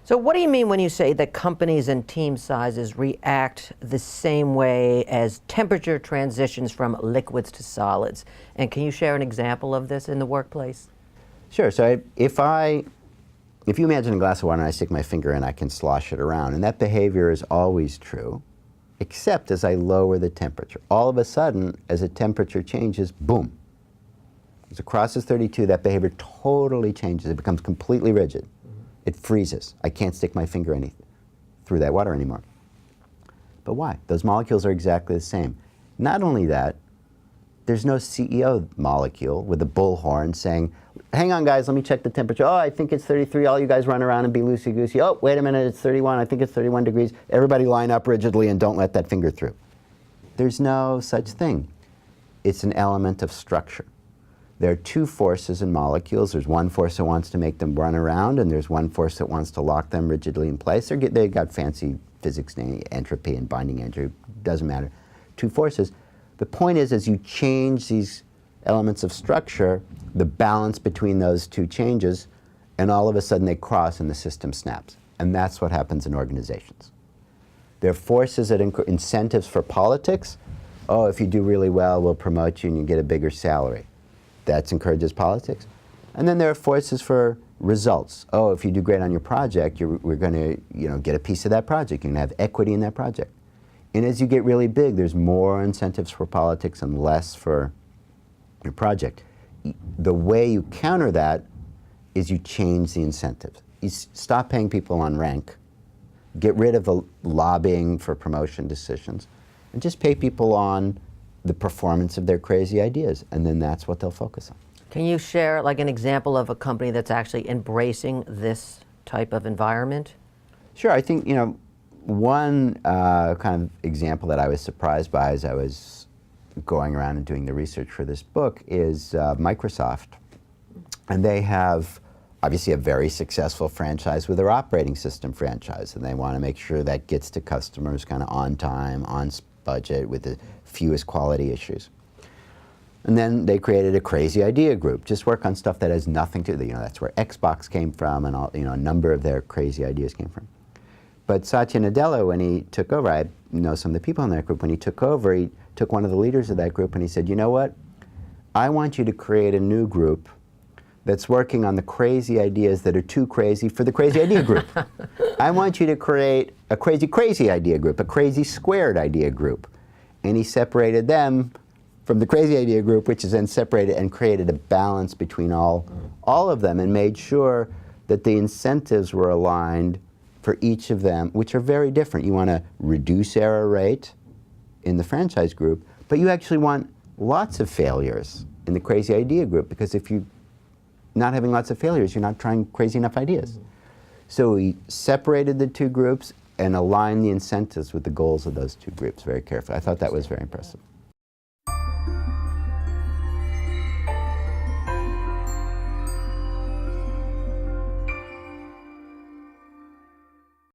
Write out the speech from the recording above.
So what do you mean when you say that companies and team sizes react the same way as temperature transitions from liquids to solids? And can you share an example of this in the workplace? Sure. So if you imagine a glass of water and I stick my finger in, I can slosh it around. And that behavior is always true, except as I lower the temperature. All of a sudden, as the temperature changes, boom. As it crosses 32, that behavior totally changes. It becomes completely rigid. It freezes. I can't stick my finger through that water anymore. But why? Those molecules are exactly the same. Not only that, there's no CEO molecule with a bullhorn saying, hang on guys, let me check the temperature. Oh, I think it's 33. All you guys run around and be loosey-goosey. Oh, wait a minute, it's 31. I think it's 31 degrees. Everybody line up rigidly and don't let that finger through. There's no such thing. It's an element of structure. There are two forces in molecules. There's one force that wants to make them run around, and there's one force that wants to lock them rigidly in place. They've got fancy physics name, entropy and binding energy. Doesn't matter. Two forces. The point is, as you change these elements of structure, the balance between those two changes, and all of a sudden they cross and the system snaps. And that's what happens in organizations. There are forces that incentives for politics. Oh, if you do really well, we'll promote you and you get a bigger salary. That encourages politics. And then there are forces for results. Oh, if you do great on your project, we're going to get a piece of that project. You're going to have equity in that project. And as you get really big, there's more incentives for politics and less for your project. The way you counter that is you change the incentives. You stop paying people on rank, get rid of the lobbying for promotion decisions, and just pay people on the performance of their crazy ideas, and then that's what they'll focus on. Can you share like an example of a company that's actually embracing this type of environment? Sure. I think one kind of example that I was surprised by as I was going around and doing the research for this book is Microsoft. And they have obviously a very successful franchise with their operating system franchise, and they want to make sure that gets to customers kind of on time, on budget, with the fewest quality issues. And then they created a crazy idea group, just work on stuff that has nothing to do, that's where Xbox came from and all, a number of their crazy ideas came from. But Satya Nadella, when he took over, I know some of the people in that group, when he took over, he took one of the leaders of that group and he said, you know what? I want you to create a new group that's working on the crazy ideas that are too crazy for the crazy idea group. I want you to create a crazy idea group, a crazy squared idea group. And he separated them from the crazy idea group, which is then separated and created a balance between all of them and made sure that the incentives were aligned for each of them, which are very different. You want to reduce error rate in the franchise group, but you actually want lots of failures in the crazy idea group, because if you're not having lots of failures, you're not trying crazy enough ideas. So we separated the two groups and aligned the incentives with the goals of those two groups very carefully. I thought that was very impressive.